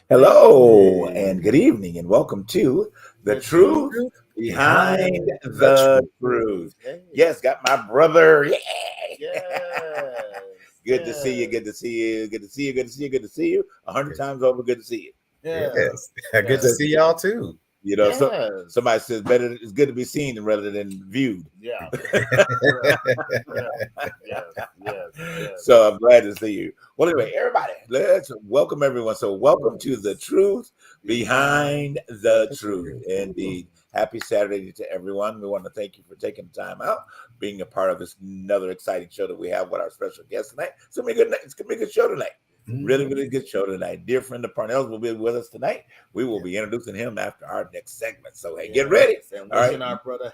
Hello and Hey, good evening, and welcome to The the Truth truth Behind behind the the truth. Truth. Hey, Yes, got my brother. Yeah. yes, Good to see you. yes, Good to see you. Good to see you. Good to see you. Good to see you. 100 yes, times over, good to see you. yes, Yes. Good to yes, So, see y'all too. so yes, somebody says better. It's good to be seen rather than viewed. yeah, yeah, yeah, yes, yes, yes, So I'm glad to see you. Well, anyway, everybody, let's welcome everyone. So, welcome to The yes. Truth Behind Behind the the Truth. truth. Indeed. Happy Saturday to everyone. We want to thank you for taking the time out, being a part of this another exciting show that we have with our special guest tonight. It's going to be a good show tonight. Really, Mhm. really good show tonight. Dear friend of Parnell's will be with us tonight. We will Yeah. be introducing him after our next segment. So, hey, get ready. Yes, and All right. wishing our brother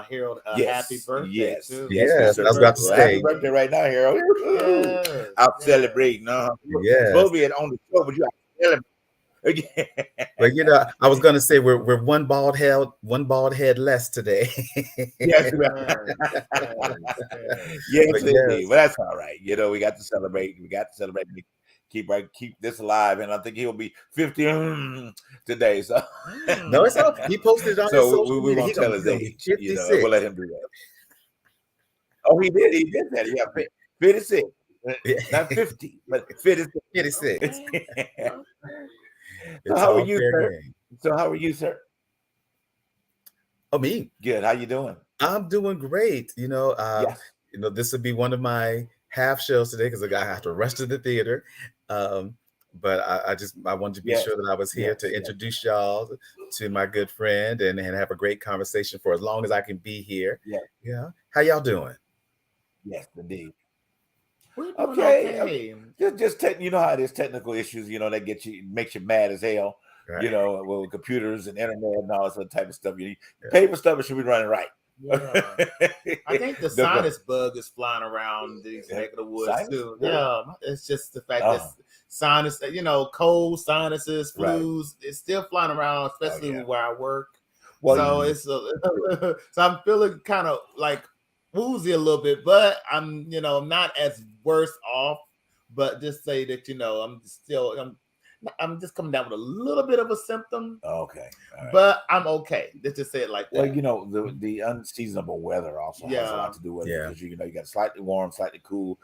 Harold a happy Yes, birthday yes, too. yes, yes, Yes, sir. I was Happy about to Well, happy say, birthday birthday. right now, Harold. Woo-hoo. Yes, Out yes. celebrating. You're supposed yes. to be on the show, but you out celebrating. But I was gonna say we're one bald head less today. Yes, Yes, yes, yes. yes, But indeed. yes. But that's all right. We got to celebrate. We got to celebrate. Keep this alive, and I think he'll be 50 today. So, No, it's Mm. all he posted it on his so social we media. won't tell He his gonna be age. And we'll 56. let him do that. Oh, he did. He did that. Yeah, 56, not 50, but 56. 56. Okay, okay. So It's how are all you, fair sir? game. So how are you, sir? Oh, me. Good. How you doing? I'm doing great. Yes. This would be one of my half shows today because I have to rush to the theater. Um, but I wanted to be Yes. sure that I was here Yes. to Yes. introduce y'all to my good friend and have a great conversation for as long as I can be here. Yes. Yeah. How y'all doing? Yes. Indeed. We're doing Okay. Okay. okay. You know how it is. Technical issues. That makes you mad as hell. Right. With computers and internet and all that type of stuff. Paper stuff should be running right. Yeah. I think the The sinus bug is flying around these neck of the woods sinus. too. Really? Yeah, it's just the fact that Oh, sinus, cold sinuses, right. flus, it's still flying around, Oh, especially yeah. where I work. Well, So Mm. it's so I'm feeling kind of like woozy a little bit, but I'm not as worse off. But just say that I'm just coming down with a little bit of a symptom, okay. All right. but I'm okay. Let's just say it like Well, that. the unseasonable weather also has a lot Yeah, to do with it Yeah. because you got slightly warm, slightly cool,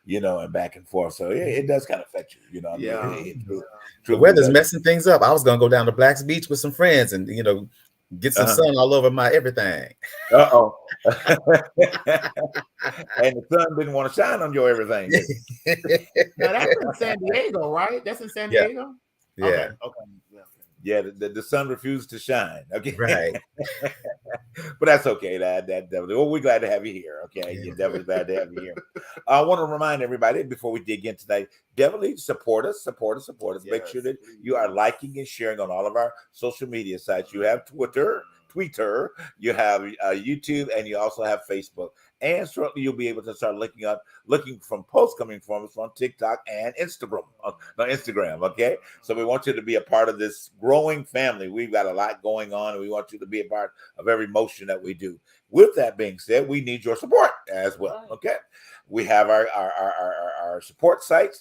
yes, and back and forth. So it does kind of affect you. I mean, yeah. it The truthfully weather's does. messing things up. I was gonna go down to Black's Beach with some friends and get some Uh sun all over my everything. oh. And the sun didn't want to shine on your everything, did it? Now that's in San Diego, right? That's in San Yeah, Diego. Okay, yeah, okay, yeah, Yeah, the sun refused to shine. Okay, right. but that's okay. That definitely. Well, we're glad to have you here. Okay, Yeah. you're definitely glad to have you here. I want to remind everybody before we dig in tonight, definitely support us, support us, support us. Make sure yes, that you are please. liking and sharing on all of our social media sites. You have Twitter, you have YouTube, and you also have Facebook. And certainly you'll be able to start looking from posts coming from us on TikTok and Instagram. No, Instagram. Okay, so we want you to be a part of this growing family. We've got a lot going on, and we want you to be a part of every motion that we do. With that being said, we need your support as That's well. right. Okay, we have our support sites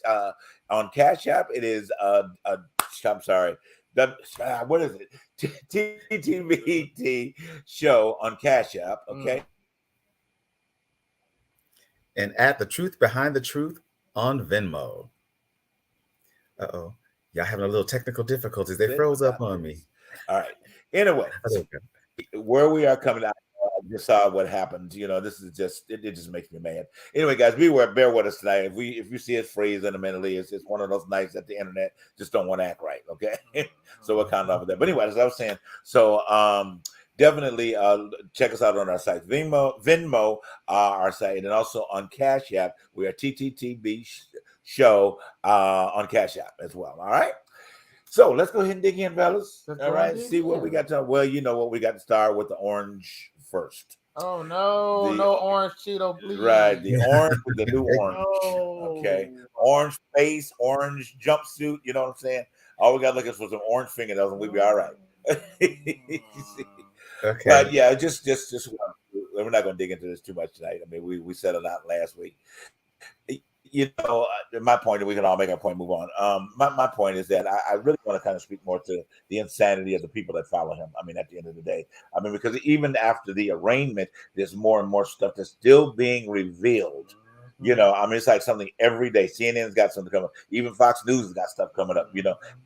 on Cash App. It is I'm sorry. What is it? TTVT show on Cash App. Okay. Mm. And at the truth behind the truth on Venmo. Uh-oh. Y'all having a little technical difficulties. They Sit froze up about on me. this. All right. Anyway, Oh, there we go. where we are coming out. I just saw what happened. This is it just makes me mad. Anyway, guys, bear with us tonight. If you see us freeze in a minute, it's one of those nights that the internet just don't want to act right. Okay, so we're kind of over there. But anyway, as I was saying, so definitely check us out on our site, Venmo, our site, and also on Cash App. We are TTTB show on Cash App as well. All right. So let's go ahead and dig in, fellas. Let's All go and right, dig see what we in. got to. Well, you know what we got to start with the orange first. Oh no, The no orange Cheeto, right, the please. orange, the new orange. Okay, No, orange face, orange jumpsuit. You know what I'm saying? All we got looking for some orange fingernails, and we'll be all no. right. Okay. But yeah, just we're not going to dig into this too much tonight. I mean, we said a lot last week. my point, we can all make our point, move on. My point is that I really want to kind of speak more to the insanity of the people that follow him. I mean, at the end of the day, I mean, because even after the arraignment, there's more and more stuff that's still being revealed. I mean, it's like something every day. CNN's got something coming up. Even Fox News has got stuff coming up,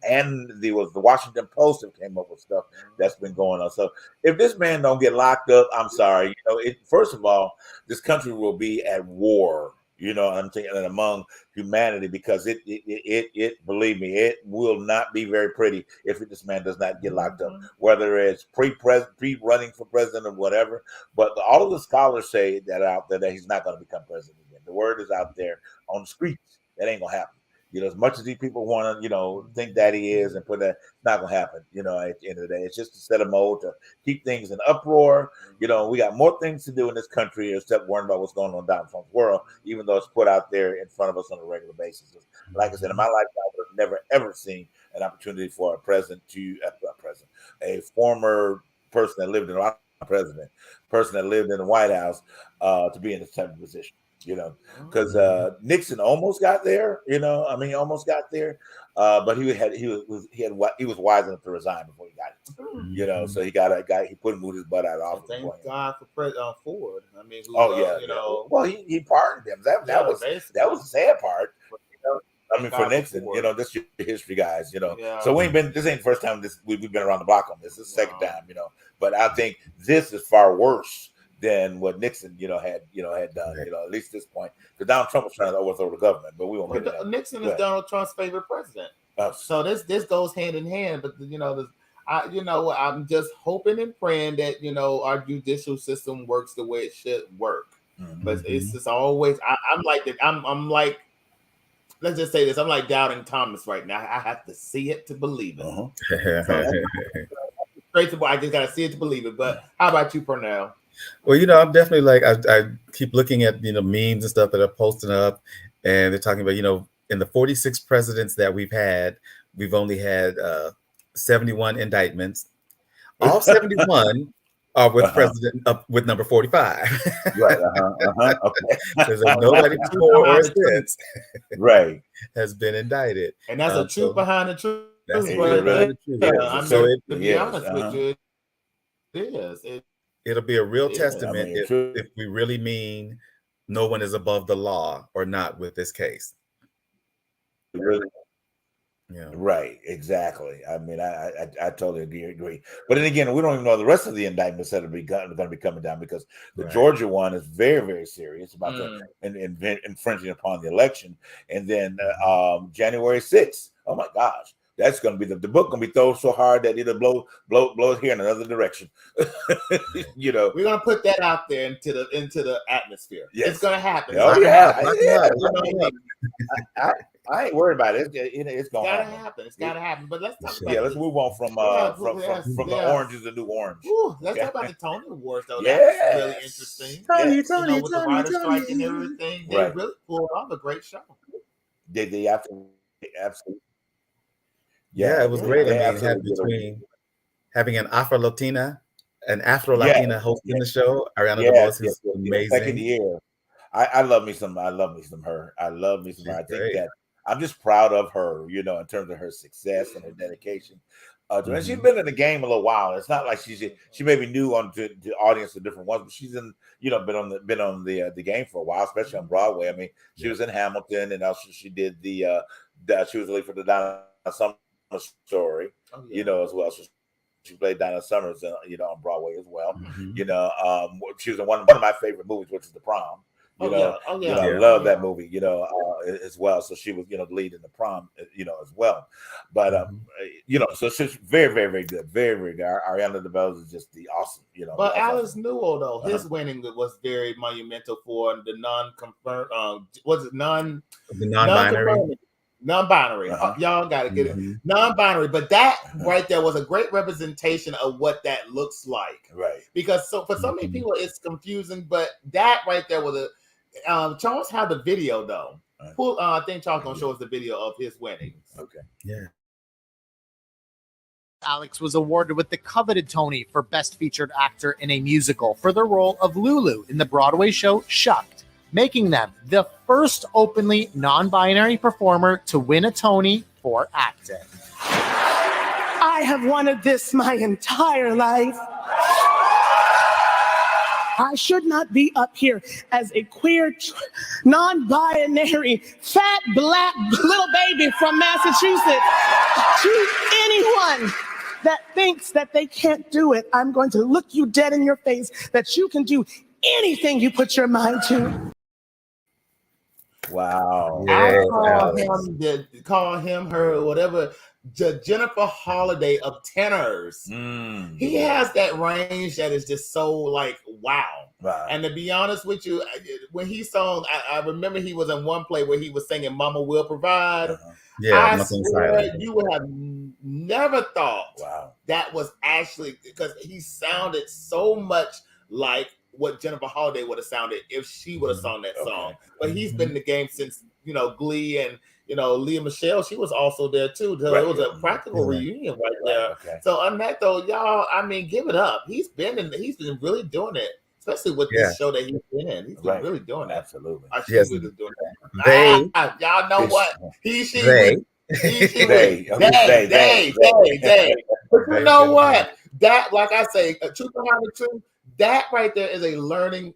and there was the Washington Post that came up with stuff that's been going on. So if this man don't get locked up, I'm sorry. First of all, this country will be at war. I'm thinking among humanity, because it believe me, it will not be very pretty if this man does not get locked up, whether it's pre-running for president or whatever. But all of the scholars say that out there that he's not going to become president again. The word is out there on the streets that ain't gonna happen. As much as these people want to, think that he is and put that, it's not gonna happen. At the end of the day, it's just to set a mode to keep things in uproar. We got more things to do in this country except worrying about what's going on down Trump's world, even though it's put out there in front of us on a regular basis. Like I said, in my lifetime, I would have never ever seen an opportunity for a former person that lived in the White House to be in this type of position. Because Nixon almost got there. He almost got there, but he was wise enough to resign before he got it. So he got a guy. He put him with his butt out of office. Thank God for President Ford. I mean, well, he pardoned him. That was the sad part. For Nixon, this is history, guys. So this ain't the first time we've been around the block on this. This is the second time. But I think this is far worse than what Nixon, had done, at least at this point. Because Donald Trump was trying to overthrow the government, but we won't get that. Nixon is Donald Trump's favorite president. So this goes hand in hand. But I'm just hoping and praying that our judicial system works the way it should work. But it's just always I'm like that. I'm like, let's just say this. I'm like doubting Thomas right now. I have to see it to believe it. Straight to I just gotta see it to believe it. But how about you, Pernell? Well, I'm definitely like, I keep looking at, memes and stuff that are posting up, and they're talking about, in the 46 presidents that we've had, we've only had 71 indictments. All 71 are with president with number 45. Right. Okay. There's nobody before or since has been indicted. And that's the truth behind the truth. That's the truth. To be honest with you, it is. It'll be a real testament if we really mean no one is above the law or not with this case. Really? Yeah. Right. Exactly. I mean, I totally agree. But then again, we don't even know the rest of the indictments that are going to be coming down, because the Georgia one is very, very serious about infringing upon the election. And then January 6th. Oh my gosh. That's going to be the book going to be thrown so hard that it'll blow here in another direction. We're going to put that out there into the atmosphere. Yes. It's going to happen. Oh yeah. I ain't worried about it. It's going to happen. It's got to happen. But let's talk about let's move on from the oranges to new orange. Let's talk about the Tony Awards though. That's really interesting. Tony, with the writer strike and everything, they really pulled off a great show. They absolutely. Yeah, it was great. Between having an Afro-Latina hosting the show, Ariana DeBose is amazing. Second year. I love me some her. I love me some her. I think that I'm just proud of her, in terms of her success and her dedication. And she's been in the game a little while. It's not like she may be new on to the audience of different ones, but she's in, been on the game for a while, especially on Broadway. I mean, she was in Hamilton, and also she did she was the lead for the Donna Summer Story, as well. So she played Donna Summers, on Broadway as well. She was in one of my favorite movies, which is The Prom. I love that movie, as well. So she was, the lead in The Prom, as well. But so she's very, very, very good, very, very good. Ariana DeBose is just the awesome, But Alice Newell, though, his winning was very monumental for the non-confirmed. The non-binary. Non-binary. Y'all got to get it. Non-binary. But that right there was a great representation of what that looks like. Right. Because for so many people, it's confusing. But that right there was Charles had the video, though. I think Charles going to show us the video of his winnings. Okay. Yeah. Alex was awarded with the coveted Tony for Best Featured Actor in a Musical for the role of Lulu in the Broadway show Shucked. making them the first openly non-binary performer to win a Tony for acting. I have wanted this my entire life. I should not be up here as a queer, non-binary, fat, black little baby from Massachusetts. To anyone that thinks that they can't do it, I'm going to look you dead in your face that you can do anything you put your mind to. Wow. I call him, her, whatever, Jennifer Holiday of tenors. He has that range that is just so like wow. And to be honest with you, when he sung, I remember he was in one play where he was singing "Mama Will Provide." I swear you would have never thought that was actually, because he sounded so much like what Jennifer Holiday would have sounded if she would have sung that song. But he's been in the game since, you know, Glee, and you know, Leah Michelle, she was also there too. So it was a practical reunion right there. So on that though, y'all, I mean, give it up. He's been really doing it, especially with this show that he's been in. He's been really doing it. Absolutely. She's really doing it. Y'all know what? They. But you know what? That, like I say, a truth behind the truth, that right there is a learning and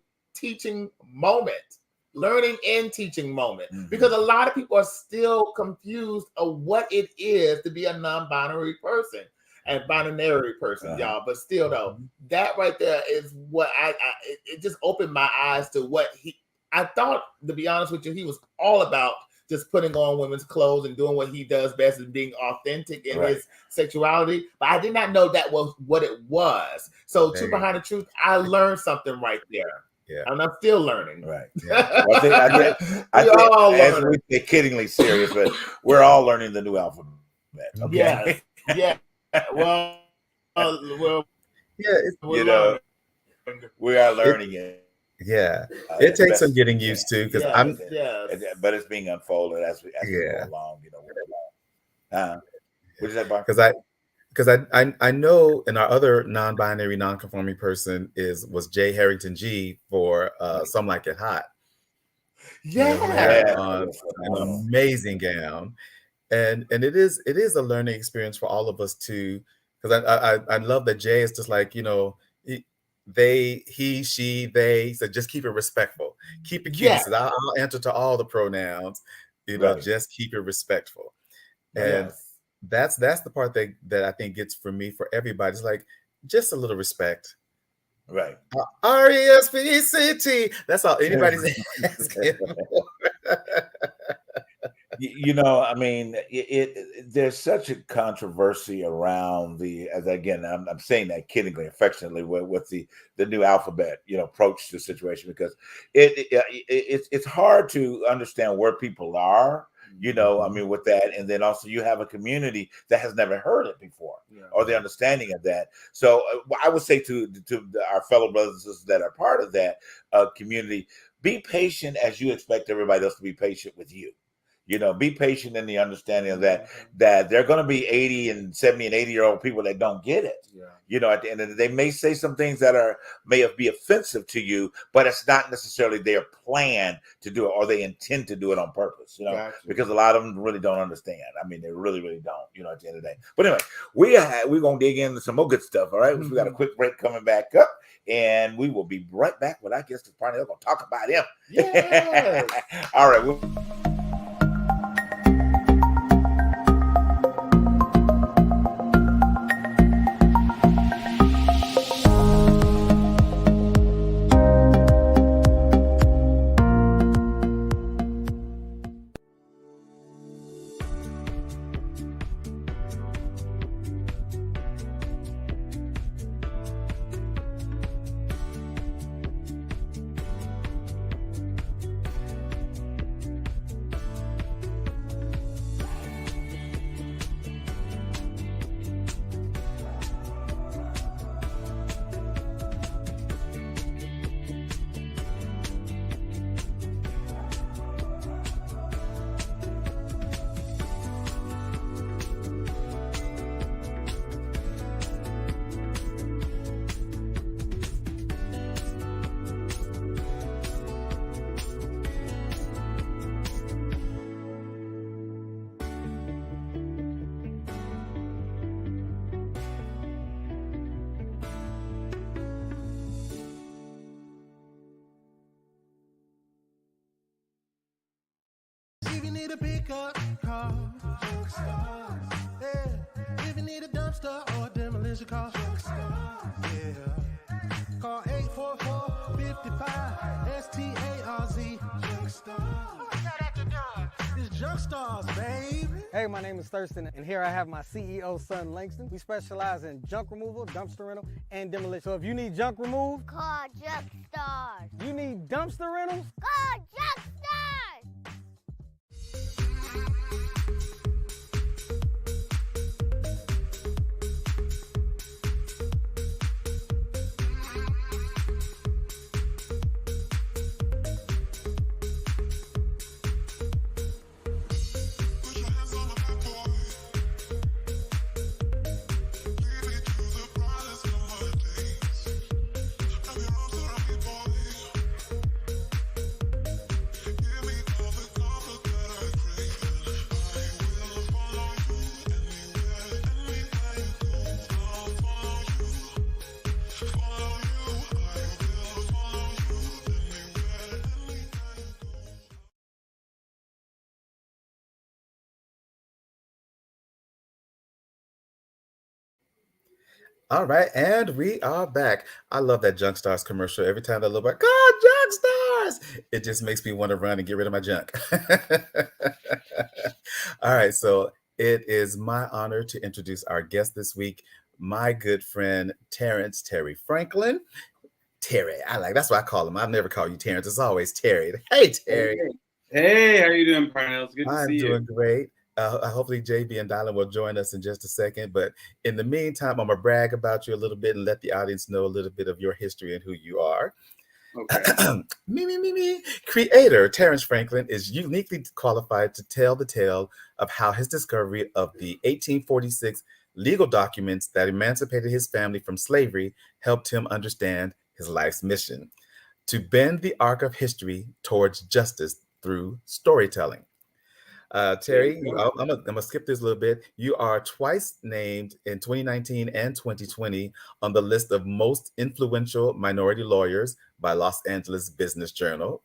teaching moment, because a lot of people are still confused of what it is to be a non-binary person and binary person, y'all. But still, though, that right there is what it just opened my eyes to what I thought, to be honest with you, he was all about just putting on women's clothes and doing what he does best and being authentic in his sexuality. But I did not know that was what it was. So, truth behind the truth, I learned something right there. Yeah, and I'm still learning. Right. Yeah. Well, I think as we say kiddingly serious, but we're all learning the new alphabet. Okay? Yeah. Well, yeah. We are learning it. Yeah, it takes some getting used to, because but it's being unfolded as we go along. You know, what is that, Bob? Because I know in our other non-binary, non-conforming person was Jay Harrington G for Some Like It Hot. On an amazing gown, and it is a learning experience for all of us too. Because I love that Jay is just like, you know, he, she, they. So just keep it respectful. Keep it cute. He says, I'll answer to all the pronouns. You know, just keep it respectful. And that's the part that I think gets for me, for everybody. It's like just a little respect. Right. RESPECT. That's all anybody's asking for. You know, I mean, there's such a controversy around I'm saying that kiddingly, affectionately, with the new alphabet, you know, approach to the situation, because it's hard to understand where people are, you know, I mean, with that, and then also you have a community that has never heard it before, or the understanding of that. So I would say to our fellow brothers and sisters that are part of that community, be patient as you expect everybody else to be patient with you. You know, be patient in the understanding of that there are going to be 80 and 70 and 80-year-old people that don't get it. You know, at the end of the day, they may say some things that may be offensive to you, but it's not necessarily their plan to do it, or they intend to do it on purpose, you know, because a lot of them really don't understand. I mean, they really, really don't, you know, at the end of the day. But anyway, we're going to dig into some more good stuff, all right? We got a quick break coming back up, and we will be right back with our guest, Parnell. We're going to talk about him. Yes. All right. need a pickup, call Junk Stars. Yeah. If you need a dumpster or a demolition, call Junk Stars. Yeah. Call 844-55-STARZ. Junk Stars. It's Junk Stars, baby. Hey, my name is Thurston, and here I have my CEO, son Langston. We specialize in junk removal, dumpster rental, and demolition. So if you need junk removed, call Junk Stars. You need dumpster rentals, call Junk Stars. All right, and we are back. I love that Junk Stars commercial. Every time I look like, God, Junk Stars, it just makes me want to run and get rid of my junk. All right, so it is my honor to introduce our guest this week, my good friend, Terry Franklin. Terry, that's what I call him. I've never called you Terrence. It's always Terry. Hey, Terry. Hey, how you doing, Parnell? It's good to see you. I'm doing great. Hopefully JB and Dylan will join us in just a second. But in the meantime, I'm going to brag about you a little bit and let the audience know a little bit of your history and who you are. Okay. me. Creator Terrence Franklin is uniquely qualified to tell the tale of how his discovery of the 1846 legal documents that emancipated his family from slavery helped him understand his life's mission: to bend the arc of history towards justice through storytelling. Terry, I'm gonna skip this a little bit. You are twice named in 2019 and 2020 on the list of most influential minority lawyers by Los Angeles Business Journal,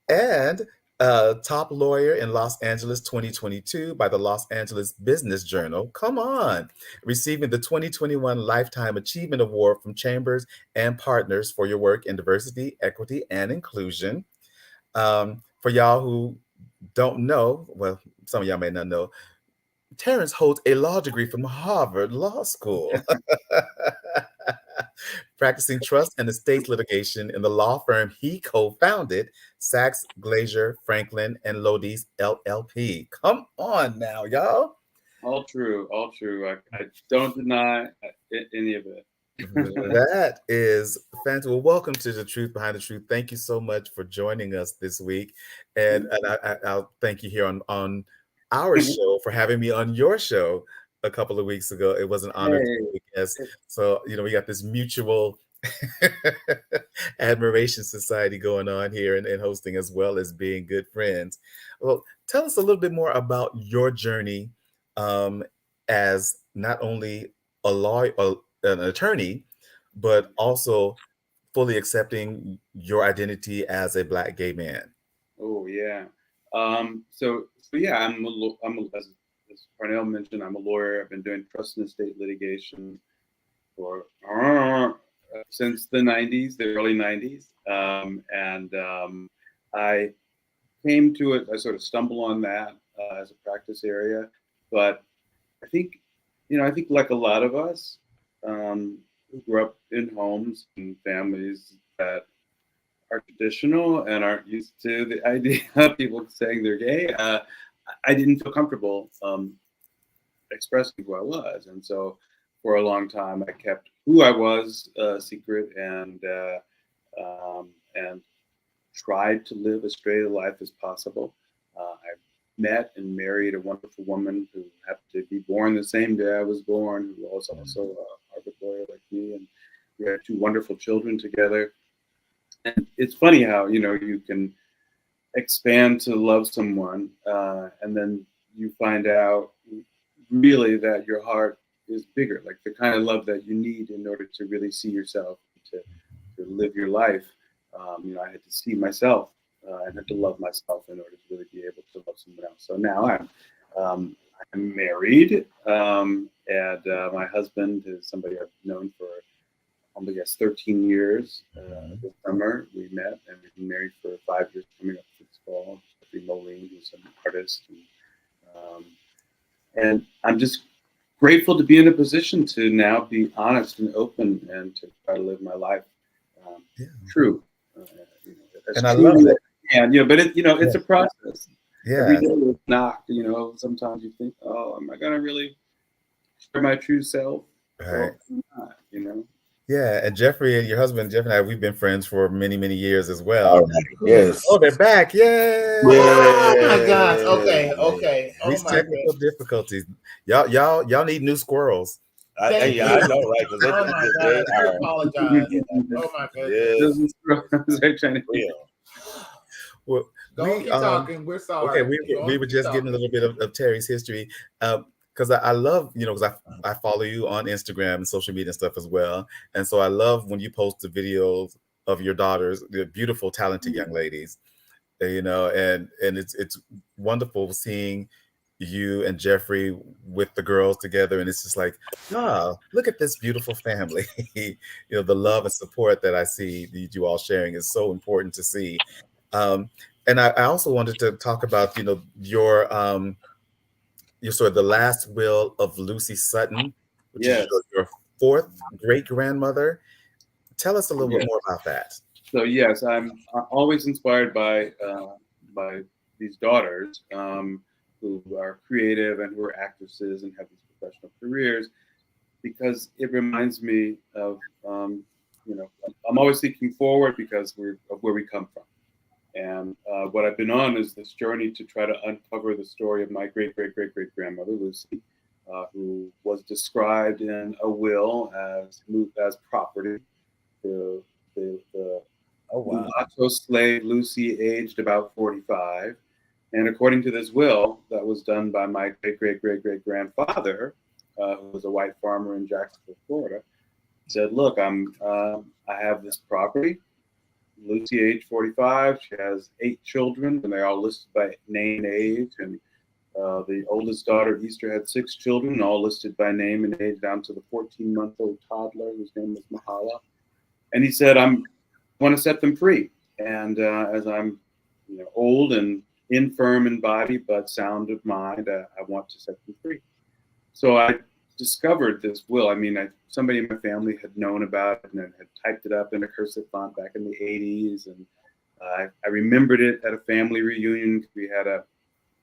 and top lawyer in Los Angeles 2022 by the Los Angeles Business Journal. Come on, receiving the 2021 Lifetime Achievement Award from Chambers and Partners for your work in diversity, equity, and inclusion. For y'all who don't know, well, some of y'all may not know, Terrence holds a law degree from Harvard Law School, practicing trust and estate litigation in the law firm he co-founded, Sachs, Glazier, Franklin, and Lodi's LLP. Come on now, y'all. All true. I don't deny any of it. That is fantastic. Well, welcome to The Truth Behind the Truth. Thank you so much for joining us this week. And I'll thank you here on our show for having me on your show a couple of weeks ago. It was an honor to be a guest. So, we got this mutual admiration society going on here and hosting, as well as being good friends. Well, tell us a little bit more about your journey as not only a lawyer, an attorney, but also fully accepting your identity as a Black gay man. Oh yeah. So yeah, as Parnell mentioned, I'm a lawyer. I've been doing trust and estate litigation for since the early 90s. I came to it, I sort of stumbled on that as a practice area. But I think like a lot of us, who grew up in homes and families that are traditional and aren't used to the idea of people saying they're gay, I didn't feel comfortable expressing who I was. And so for a long time, I kept who I was secret and tried to live as straight a life as possible. I met and married a wonderful woman who happened to be born the same day I was born, who was also a Harvard lawyer like me, and we had 2 wonderful children together. And it's funny how you can expand to love someone, and then you find out really that your heart is bigger, like the kind of love that you need in order to really see yourself, to live your life. I had to see myself and had to love myself in order to really be able to love someone else. So now I'm married, and my husband is somebody I've known for, I guess, 13 years. This summer we met, and we've been married for 5 years coming up this fall. Jeffrey Moline, who's an artist, and I'm just grateful to be in a position to now be honest and open and to try to live my life true. And I love it. And but it's a process. Every Yeah. day is not. Sometimes you think, oh, am I gonna really share my true self? Right. Well, not, Yeah, and Jeffrey and your husband, Jeff and I, we've been friends for many, many years as well. All right. Yes. Oh, they're back. Yay! Oh my gosh. Okay. Oh These my technical goodness. difficulties. Y'all need new squirrels. I know, right? Because Oh my God. I apologize. Oh my goodness. Real. Well, Don't keep talking. We're sorry. Okay, we were just getting a little bit of Terry's history. Because I love, because I follow you on Instagram and social media and stuff as well. And so I love when you post the videos of your daughters, the beautiful, talented young ladies, and it's wonderful seeing you and Jeffrey with the girls together. And it's just like, look at this beautiful family. The love and support that I see you all sharing is so important to see. And I also wanted to talk about, your sort of the last will of Lucy Sutton, which is your fourth great grandmother. Tell us a little bit more about that. So yes, I'm always inspired by these daughters who are creative and who are actresses and have these professional careers, because it reminds me of I'm always thinking forward because of where we come from. And what I've been on is this journey to try to uncover the story of my great-great-great-great-grandmother, Lucy, who was described in a will as property. The mulatto slave Lucy aged about 45. And according to this will that was done by my great-great-great-great-grandfather, who was a white farmer in Jacksonville, Florida, said, look, I have this property. Lucy, age 45, she has 8 children, and they're all listed by name and age. And the oldest daughter, Easter, had 6 children, all listed by name and age, down to the 14-month-old toddler whose name was Mahala. And he said, I want to set them free. And as I'm old and infirm in body, but sound of mind, I want to set them free. So I discovered this will. Somebody in my family had known about it and had typed it up in a cursive font back in the 80s. And I remembered it at a family reunion. We had a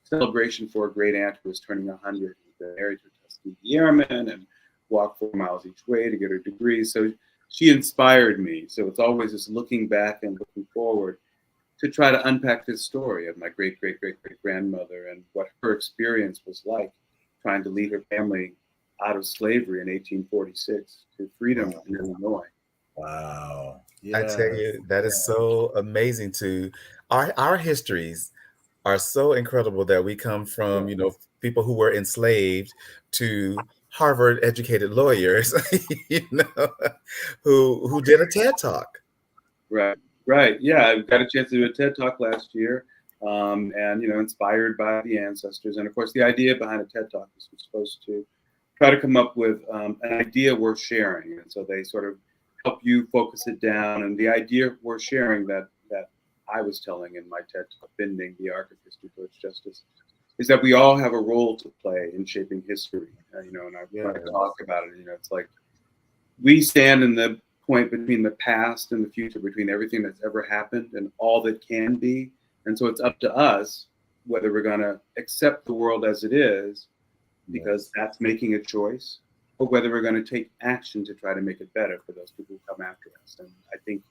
celebration for a great aunt who was turning 100. She'd been married to a Tuskegee Airman and walked 4 miles each way to get her degree. So she inspired me. So it's always this looking back and looking forward to try to unpack this story of my great-great-great-great-grandmother and what her experience was like trying to lead her family out of slavery in 1846 to freedom in Illinois. Wow. I tell you, that is so amazing. Our histories are so incredible that we come from, people who were enslaved to Harvard educated lawyers, who did a TED Talk. Right. Yeah, I got a chance to do a TED Talk last year, and inspired by the ancestors. And of course, the idea behind a TED Talk is we're supposed to try to come up with an idea worth sharing. And so they sort of help you focus it down. And the idea worth sharing that I was telling in my TED Talk, Bending the Arc of History Towards Justice, is that we all have a role to play in shaping history. And I want to talk about it. It's like we stand in the point between the past and the future, between everything that's ever happened and all that can be. And so it's up to us whether we're going to accept the world as it is, because that's making a choice, or whether we're going to take action to try to make it better for those people who come after us. And I think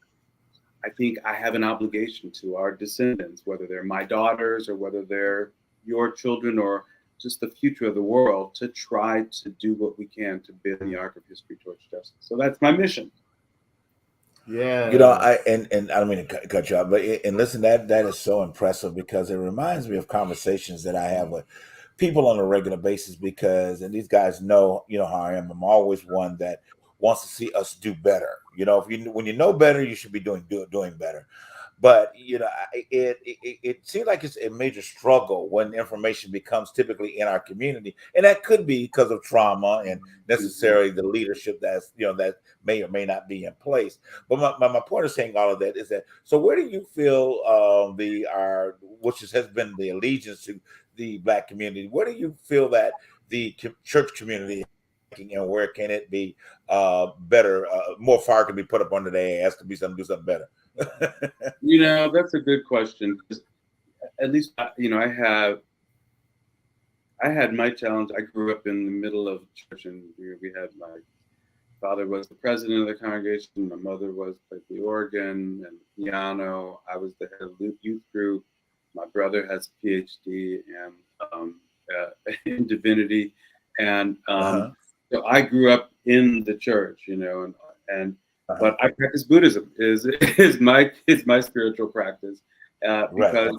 I have an obligation to our descendants, whether they're my daughters or whether they're your children or just the future of the world, to try to do what we can to bend the arc of history towards justice. So that's my mission. Yeah. And I don't mean to cut you off, but listen, that is so impressive, because it reminds me of conversations that I have with people on a regular basis, and these guys know how I am. I'm always one that wants to see us do better. When you know better, you should be doing better. But it seems like it's a major struggle when information becomes typically in our community, and that could be because of trauma and necessarily the leadership that may or may not be in place. But my point of saying all of that is that, so where do you feel which has been the allegiance to the Black community, where do you feel that the church community, and where can it be better? More fire can be put up under their ass to do something better. That's a good question. At least, I had my challenge. I grew up in the middle of church, and we had my father was the president of the congregation. My mother played the organ and piano. I was the head of the youth group. My brother has a PhD in divinity, and so I grew up in the church, but I practice Buddhism is my spiritual practice, because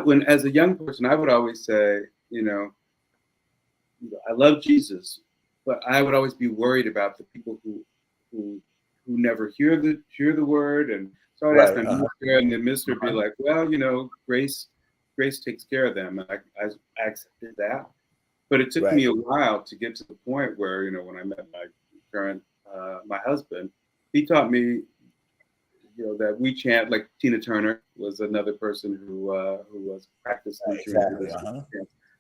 when as a young person I would always say, I love Jesus, but I would always be worried about the people who never hear the word, and so I'd ask my minister, and the minister would be like, well, grace takes care of them, and I accepted that. But it took me a while to get to the point where, when I met my current my husband, he taught me, that we chant, like Tina Turner was another person who was practicing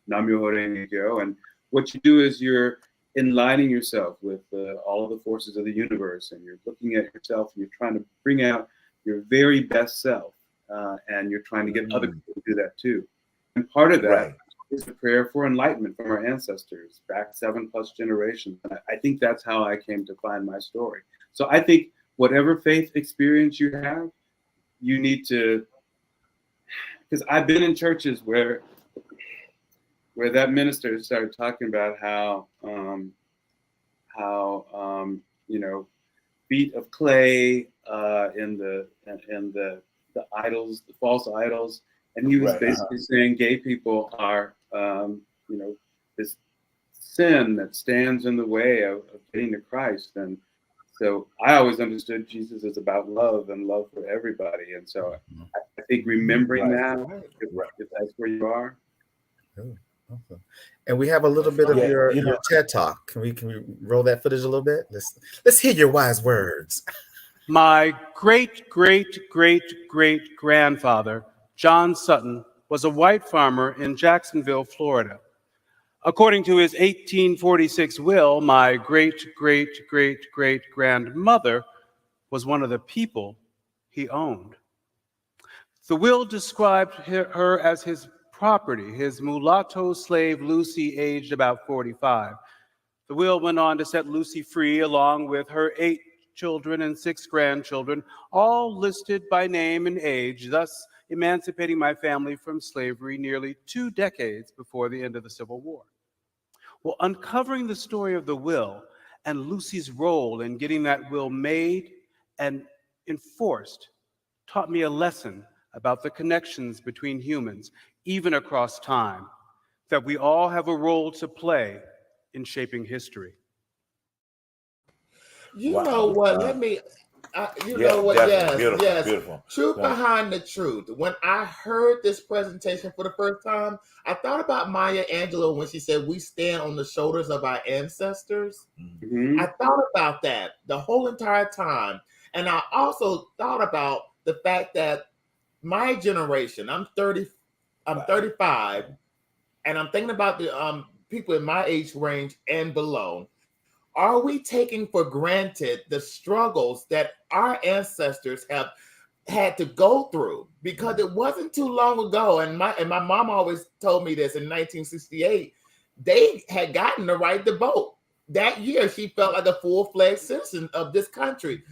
Nam Myoho Renge Kyo. And what you do is you're enlightening yourself with all of the forces of the universe, and you're looking at yourself, and you're trying to bring out your very best self, and you're trying to get other people to do that too. And part of that is a prayer for enlightenment from our ancestors back 7+ generations. And I think that's how I came to find my story. So I think whatever faith experience you have, you need to, because I've been in churches where that minister started talking about how feet of clay in the idols, the false idols, and he was basically saying gay people are this sin that stands in the way of getting to Christ. And so I always understood Jesus is about love and love for everybody. And so I think remembering that, if that's where you are. Awesome. And we have a little bit of your TED Talk. Can we roll that footage a little bit? Let's hear your wise words. My great-great-great-great-grandfather, John Sutton, was a white farmer in Jacksonville, Florida. According to his 1846 will, my great-great-great-great-grandmother was one of the people he owned. The will described her as his property, his mulatto slave Lucy, aged about 45. The will went on to set Lucy free along with her 8 children and 6 grandchildren, all listed by name and age, thus emancipating my family from slavery nearly 2 decades before the end of the Civil War. Well, uncovering the story of the will and Lucy's role in getting that will made and enforced taught me a lesson about the connections between humans, even across time, that we all have a role to play in shaping history. You know what? Let me. You know what? Beautiful, Yes. beautiful. Truth behind the truth. When I heard this presentation for the first time, I thought about Maya Angelou when she said, "We stand on the shoulders of our ancestors." Mm-hmm. I thought about that the whole entire time, and I also thought about the fact that my generation. I'm 35, and I'm thinking about the people in my age range and below. Are we taking for granted the struggles that our ancestors have had to go through? Because it wasn't too long ago, and my mom always told me this, in 1968, they had gotten the right to vote. That year, she felt like a full-fledged citizen of this country.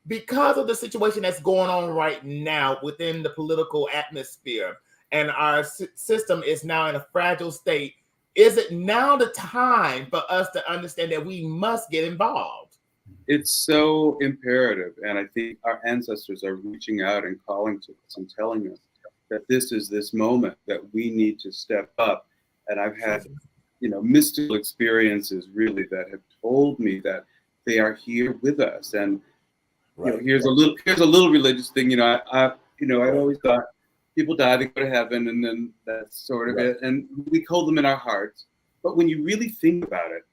Because of the situation that's going on right now within the political atmosphere, and our system is now in a fragile state, is it now the time for us to understand that we must get involved? It's so imperative. And I think our ancestors are reaching out and calling to us and telling us that this is this moment that we need to step up. And I've had, mystical experiences really that have told me that they are here with us. And here's a little religious thing. I always thought people die, they go to heaven, and then that's sort of it. And we hold them in our hearts. But when you really think about it,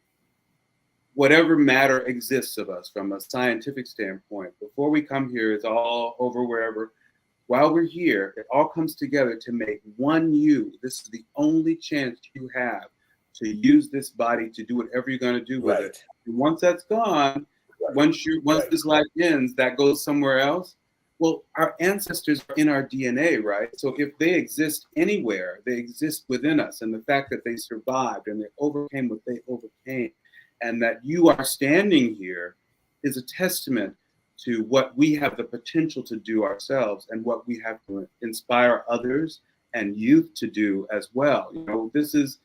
whatever matter exists of us from a scientific standpoint, before we come here, it's all over wherever. While we're here, it all comes together to make one you. This is the only chance you have to use this body to do whatever you're going to do with it. And once that's gone, once this life ends, that goes somewhere else. Well, our ancestors are in our DNA, right? So if they exist anywhere, they exist within us. And the fact that they survived and they overcame what they overcame, and that you are standing here is a testament to what we have the potential to do ourselves and what we have to inspire others and youth to do as well. This is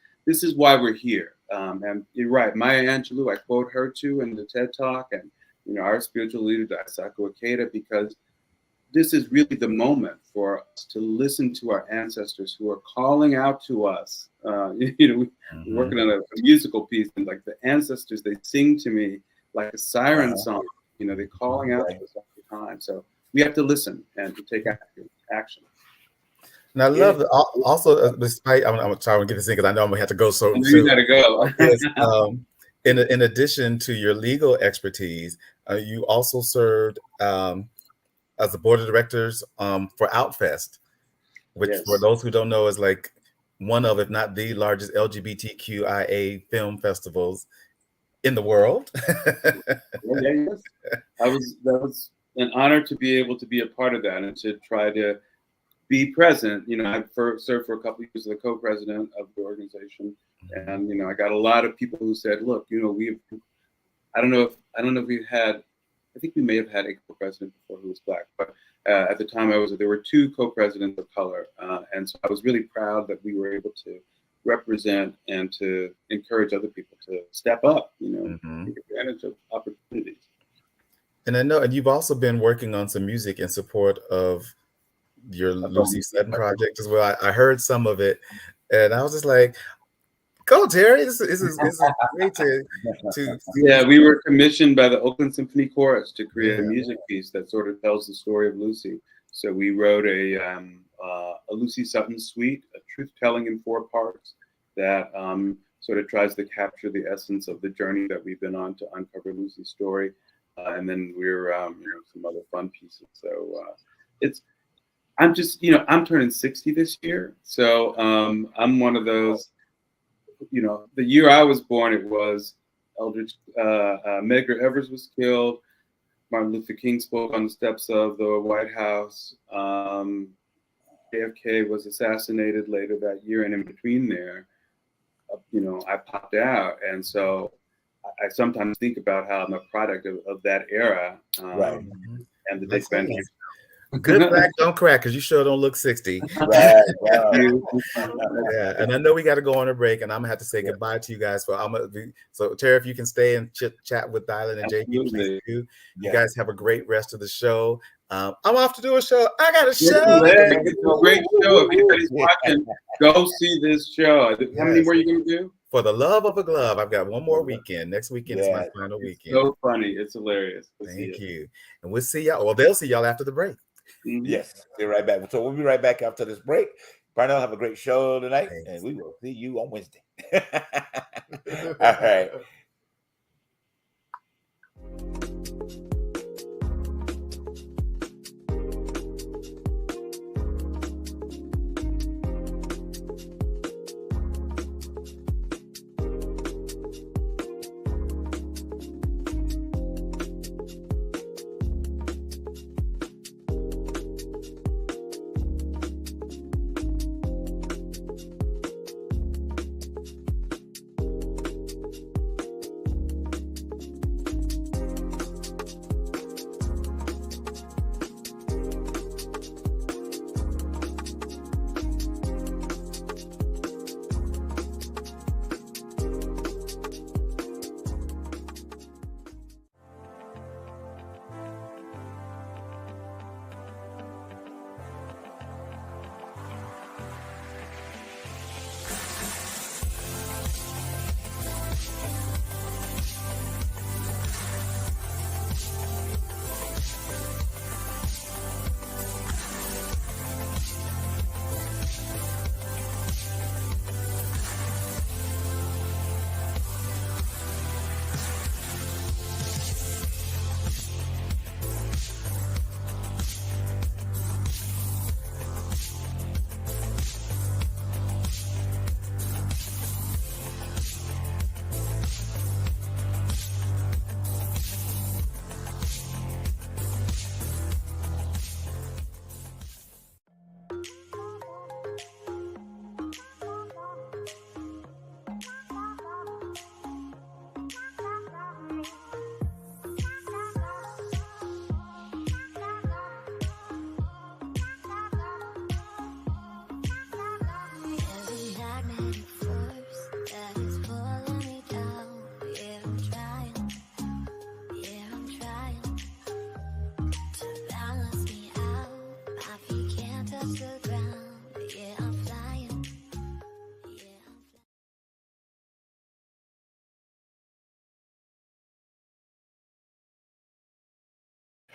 why we're here. And you're right, Maya Angelou, I quote her too in the TED Talk, and our spiritual leader, Daisaku Ikeda, because this is really the moment for us to listen to our ancestors who are calling out to us. We're working on a musical piece, and like the ancestors, they sing to me like a siren song. They're calling out to us all the time. So we have to listen and to take action. And I love that. Also, despite I'm trying to get this in because I know I'm gonna have to go. So you gotta go. In addition to your legal expertise, you also served as the board of directors for Outfest, which for those who don't know is like one of, if not the largest LGBTQIA film festivals in the world. That was an honor to be able to be a part of that and to try to be present. I served for a couple of years as the co-president of the organization, and I got a lot of people who said, "Look, I don't know if we had. I think we may have had a co-president before who was Black, but at the time there were two co-presidents of color, and so I was really proud that we were able to represent and to encourage other people to step up, take advantage of opportunities." And I know, and you've also been working on some music in support of your Lucy Sutton project as well. I heard some of it, and I was just like, "Go, Terry! This is great to." Yeah, we were commissioned by the Oakland Symphony Chorus to create a music piece that sort of tells the story of Lucy. So we wrote a Lucy Sutton suite, a truth-telling in 4 parts that sort of tries to capture the essence of the journey that we've been on to uncover Lucy's story. And then we're some other fun pieces. So I'm turning 60 this year. So I'm one of those, the year I was born, it was Medgar Evers was killed. Martin Luther King spoke on the steps of the White House. JFK was assassinated later that year, and in between there, I popped out. And so I sometimes think about how I'm a product of that era. And the Dick Van Dyke. Good black don't crack, because you sure don't look 60. Right. Wow. Yeah, and I know we got to go on a break, and I'm gonna have to say goodbye to you guys. So Terry, if you can stay and chat with Dylan and JP, please do. You guys have a great rest of the show. I'm off to do a show. I got a show. It's a great show. If anybody's watching, go see this show. How many more are you gonna do? For the love of a glove, I've got one more weekend. Next weekend is my final weekend. So funny. It's hilarious. Thank you. And we'll see y'all. Well, they'll see y'all after the break. Yes, be right back. So we'll be right back after this break. Parnell, have a great show tonight, and we will see you on Wednesday. All right.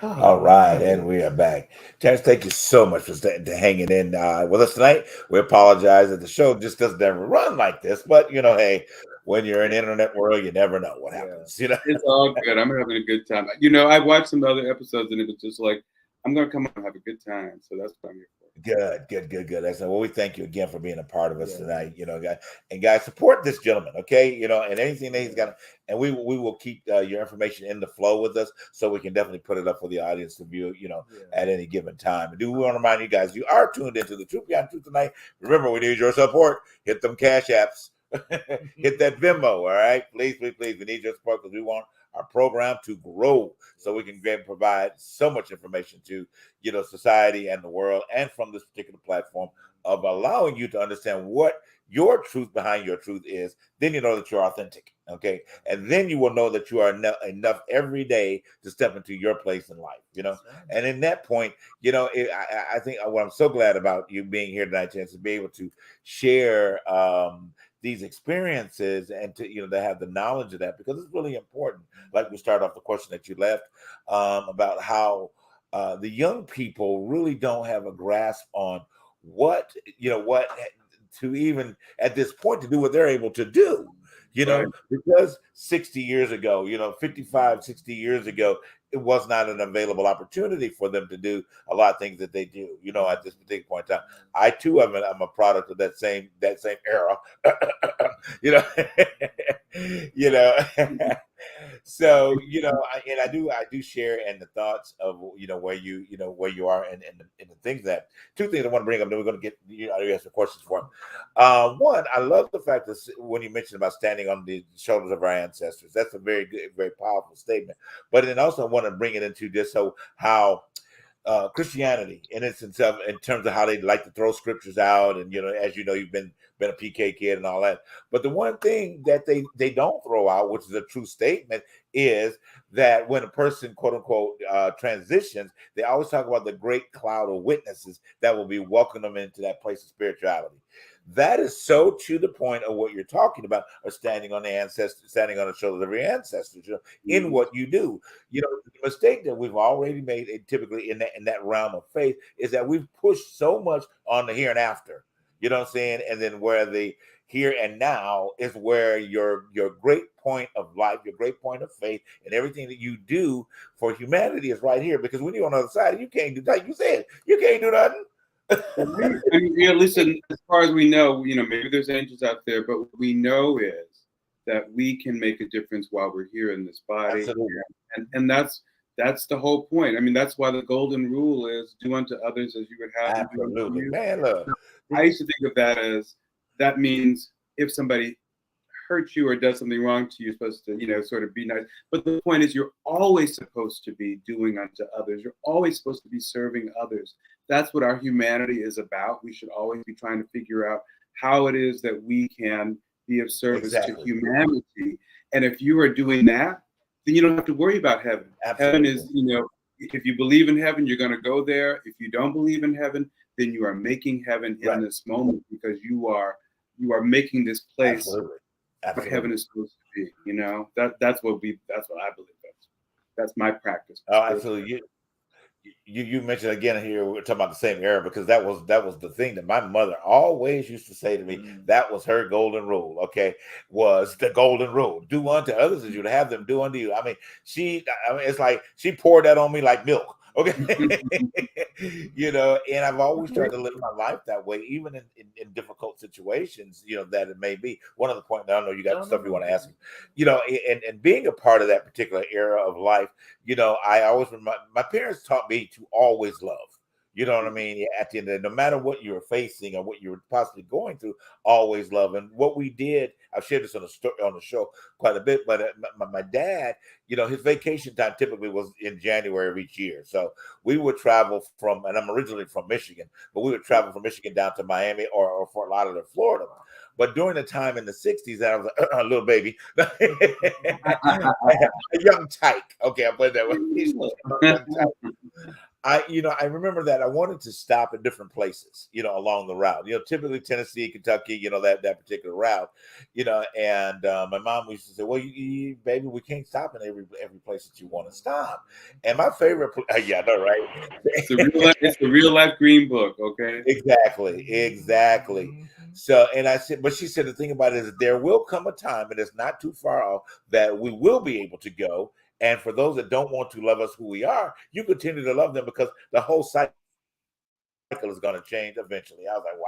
All right, and we are back. Terrence, thank you so much for hanging in with us tonight. We apologize that the show just doesn't ever run like this, but hey, when you're in the internet world, you never know what happens. It's all good. I'm having a good time. I watched some other episodes and it was just like, I'm gonna come on and have a good time. So that's what I'm here for. Good. Excellent. Well, we thank you again for being a part of us tonight. Guys, support this gentleman, okay? And anything that he's got, and we will keep your information in the flow with us, so we can definitely put it up for the audience to view, at any given time. And do we want to remind you guys, you are tuned into the Truth Beyond Truth tonight. Remember, we need your support. Hit them cash apps. Hit that Venmo, all right? Please. We need your support because we want our program to grow so we can provide so much information to society and the world, and from this particular platform of allowing you to understand what your truth behind your truth is. Then you know that you're authentic, okay? And then you will know that you are enough every day to step into your place in life, And in that point, I think what I'm so glad about you being here tonight, Chance, to be able to share these experiences and to have the knowledge of that, because it's really important. Like we started off the question that you left about how the young people really don't have a grasp on what to even at this point to do what they're able to do. Because 60 years ago, 55, 60 years ago, it was not an available opportunity for them to do a lot of things that they do, at this particular point in time. I too I'm a product of that same era. So I do share in the thoughts of where you are, and the things that two things I want to bring up. Then we're going to get you have some questions for him. One, I love the fact that when you mentioned about standing on the shoulders of our ancestors, that's a very good, very powerful statement. But then also I want to bring it into just how Christianity in itself, in terms of how they like to throw scriptures out, and as you've been a PK kid and all that. But the one thing that they don't throw out, which is a true statement, is that when a person, quote unquote, transitions, they always talk about the great cloud of witnesses that will be welcoming them into that place of spirituality. That is so to the point of what you're talking about, of standing on the shoulders of your ancestors, in what you do. The mistake that we've already made, typically in that realm of faith, is that we've pushed so much on the here and after. You know what I'm saying? And then where the here and now is where your great point of life, your great point of faith, and everything that you do for humanity is right here. Because when you're on the other side, you can't do, like you said, you can't do nothing. Listen, as far as we know, maybe there's angels out there, but what we know is that we can make a difference while we're here in this body. And that's the whole point. I mean, that's why the golden rule is do unto others as you would have them do unto you. Man, look. I used to think of that as, that means if somebody hurts you or does something wrong to you, you're supposed to, sort of be nice. But the point is, you're always supposed to be doing unto others. You're always supposed to be serving others. That's what our humanity is about. We should always be trying to figure out how it is that we can be of service to humanity. And if you are doing that, then you don't have to worry about heaven. Heaven is, if you believe in heaven, you're going to go there. If you don't believe in heaven, then you are making heaven in this moment, because you are making this place what heaven is supposed to be. That's what I believe. That's my practice. Oh, absolutely. You mentioned again here, we're talking about the same era, because that was the thing that my mother always used to say to me. That was her golden rule. Okay, was the golden rule: do unto others as you'd have them do unto you. I mean, it's like she poured that on me like milk. Okay, and I've always tried to live my life that way, even in difficult situations, that it may be. One of the points, I know you got stuff you want to ask me, and being a part of that particular era of life, I always, my parents taught me to always love. You know what I mean? At the end of the day, no matter what you were facing or what you were possibly going through, always love. And what we did, I've shared this on the show quite a bit, but my dad, his vacation time typically was in January of each year. So we would travel from, and I'm originally from Michigan, but we would travel from Michigan down to Miami or Fort Lauderdale, Florida. But during the time in the 60s, I was a little baby, a young tyke. Okay, I'll put it that way. I remember that I wanted to stop at different places, along the route. Typically Tennessee, Kentucky, that particular route, and my mom used to say, "Well, baby, we can't stop in every place that you want to stop." And my favorite, yeah, I know, right? It's the real life green book, okay? Exactly. So, and I said, but she said the thing about it is there will come a time, and it's not too far off, that we will be able to go. And for those that don't want to love us who we are, you continue to love them, because the whole cycle is going to change eventually. I was like, wow.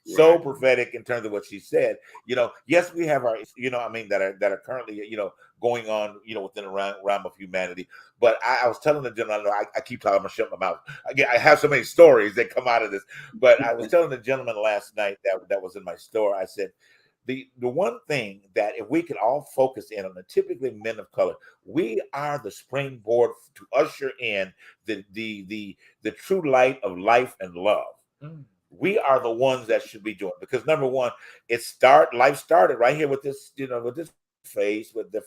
So prophetic in terms of what she said. Yes, we have our, that are currently, going on, within the realm of humanity. But I was telling the gentleman, I keep talking, I'm gonna shut my mouth. I have so many stories that come out of this. But I was telling the gentleman last night that was in my store, I said, the one thing that if we could all focus in on, typically men of color, we are the springboard to usher in the true light of life and love. We are the ones that should be doing, because number one, life started right here with this, with this face, with the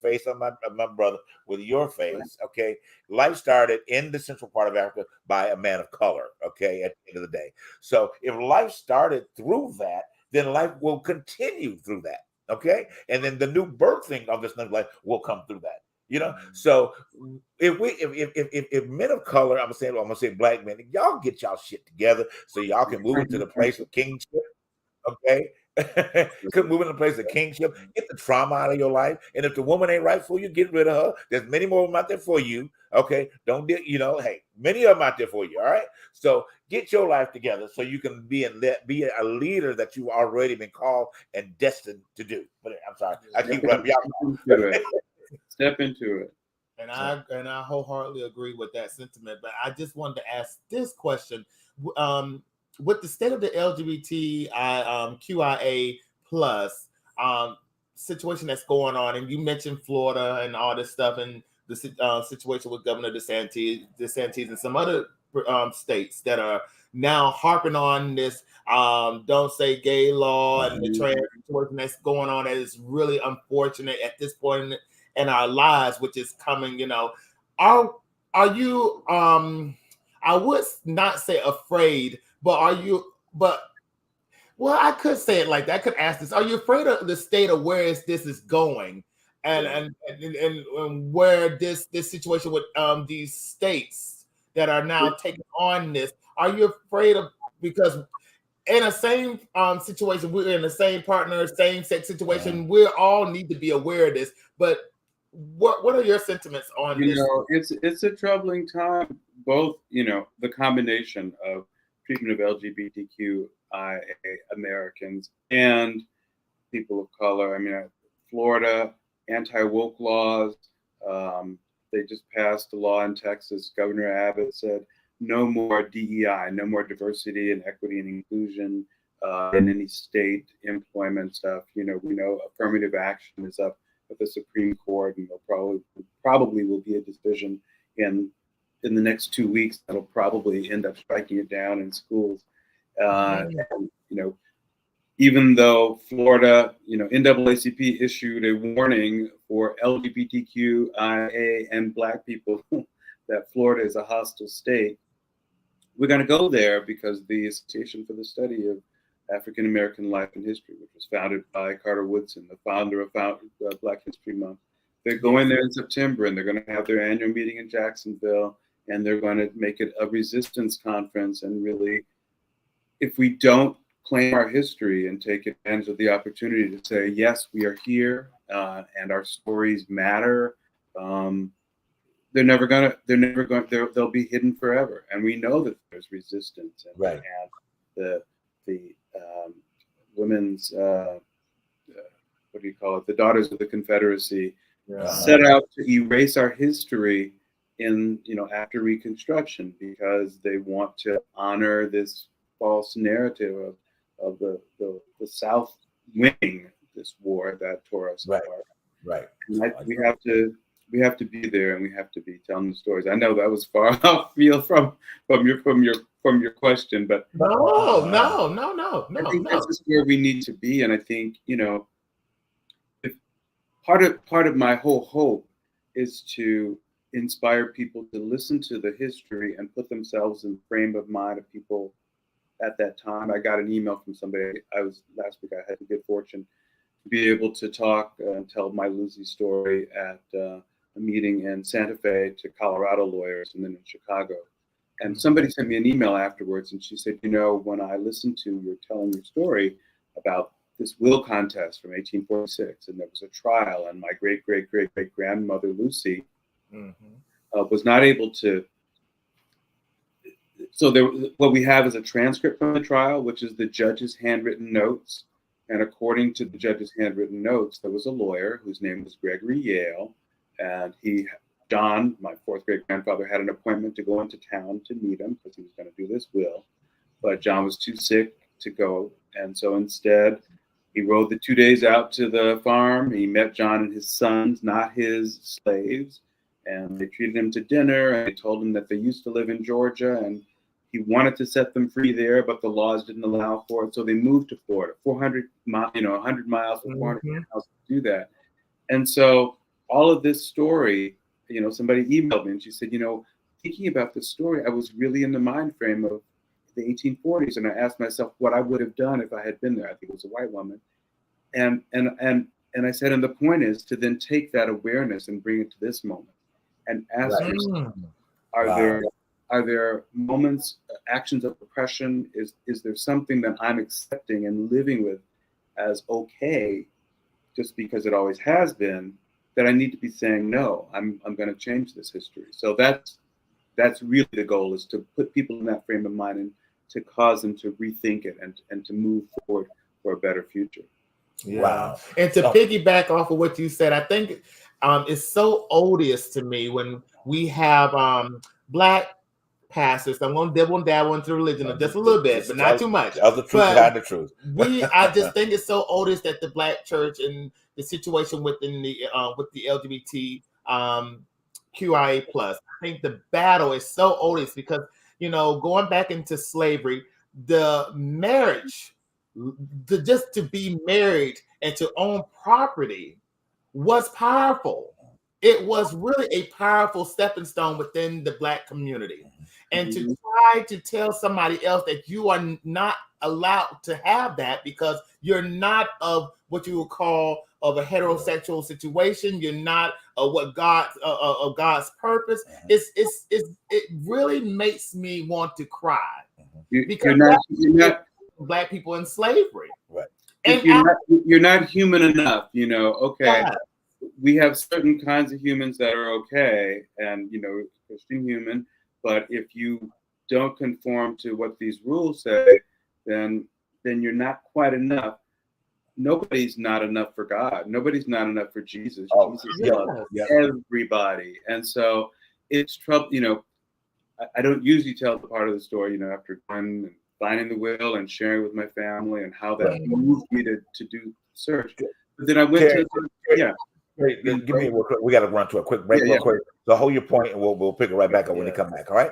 face of my brother, with your face. Okay, life started in the central part of Africa by a man of color. Okay, at the end of the day, so if life started through that, then life will continue through that. Okay, and then the new birthing of this new life will come through that. So if men of color, I'm gonna say black men, y'all get y'all shit together so y'all can move into the place of kingship. Okay. Could move in the place of kingship, get the trauma out of your life. And if the woman ain't right for you, get rid of her. There's many more of them out there for you. Okay. Don't hey, many of them out there for you. All right. So get your life together so you can be a leader that you've already been called and destined to do. But I'm sorry, I keep running. Step into it. And I wholeheartedly agree with that sentiment. But I just wanted to ask this question. With the state of the QIA plus situation that's going on, and you mentioned Florida and all this stuff, and the situation with Governor DeSantis and some other states that are now harping on this don't say gay law and the trans situation that's going on, that is really unfortunate at this point in our lives, which is coming. Are you I would not say afraid, but are you? Well, I could say it like that. I could ask this: are you afraid of the state of where this is going, and where this situation with these states that are now taking on this? Are you afraid of, because in the same situation, we're in the same partner, same sex situation. We all need to be aware of this. But what are your sentiments on this? It's a troubling time. Both, the combination of treatment of LGBTQIA Americans and people of color. I mean, Florida, anti-woke laws. They just passed a law in Texas. Governor Abbott said no more DEI, no more diversity and equity and inclusion in any state employment stuff. We know affirmative action is up at the Supreme Court, and there probably will be a decision in the next 2 weeks that'll probably end up striking it down in schools. And, even though Florida, NAACP issued a warning for LGBTQIA and Black people that Florida is a hostile state, we're going to go there because the Association for the Study of African American Life and History, which was founded by Carter Woodson, the founder of Black History Month. They're going there in September, and they're going to have their annual meeting in Jacksonville, and they're going to make it a resistance conference. And really, if we don't claim our history and take advantage of the opportunity to say, yes, we are here, and our stories matter, they'll be hidden forever. And we know that there's resistance, and right. The women's the Daughters of the Confederacy set out to erase our history in after Reconstruction, because they want to honor this false narrative of the South winning this war that tore us apart. Right. We have to be there, and we have to be telling the stories. I know that was far off field from your question, but no. I think that's just where we need to be. And I think if part of my whole hope is to inspire people to listen to the history and put themselves in the frame of mind of people at that time. I got an email from somebody. Last week. I had the good fortune to be able to talk and tell my Lucy story at a meeting in Santa Fe to Colorado lawyers and then in Chicago. And somebody sent me an email afterwards, and she said, when I listened to you telling your story about this will contest from 1846, and there was a trial, and my great-great-great-great-grandmother Lucy was not able to. So what we have is a transcript from the trial, which is the judge's handwritten notes. And according to the judge's handwritten notes, there was a lawyer whose name was Gregory Yale, and John, my fourth great-grandfather, had an appointment to go into town to meet him because he was going to do this will. But John was too sick to go, and so instead, he rode the 2 days out to the farm. He met John and his sons, not his slaves, and they treated him to dinner, and they told him that they used to live in Georgia, and he wanted to set them free there, but the laws didn't allow for it, so they moved to Florida, 100 miles from 400 miles to do that. And so all of this story, somebody emailed me, and she said, thinking about this story, I was really in the mind frame of the 1840s, and I asked myself what I would have done if I had been there. I think it was a white woman, and I said, and the point is to then take that awareness and bring it to this moment, and ask yourself, are there moments, actions of oppression? Is there something that I'm accepting and living with as okay, just because it always has been, that I need to be saying no? I'm going to change this history. So that's really the goal, is to put people in that frame of mind and to cause them to rethink it and to move forward for a better future. Yeah. Wow. And to piggyback off of what you said, I think it's so odious to me when we have Black pastors. I'm going to dabble into religion just a little bit, but not too much. Tell the truth behind the truth. I just think it's so odious that the Black church and the situation within the with the LGBT QIA plus. I think the battle is so odious because going back into slavery, the marriage, just to be married and to own property was powerful. It was really a powerful stepping stone within the Black community. And to try to tell somebody else that you are not allowed to have that because you're not of what you would call of a heterosexual situation, you're not of what of God's purpose. It really makes me want to cry because you're not Black people in slavery, right? And you're not human enough, Okay. Yeah. We have certain kinds of humans that are okay, and Christian human. But if you don't conform to what these rules say, then you're not quite enough. Nobody's not enough for God. Nobody's not enough for Jesus. Jesus loves everybody, and so it's trouble. I don't usually tell the part of the story. After finding the will and sharing with my family and how that moved me to do search. But then I went to Wait, give me real quick. We got to run to a quick break real quick. So hold your point, and we'll pick it right back up when they come back. All right.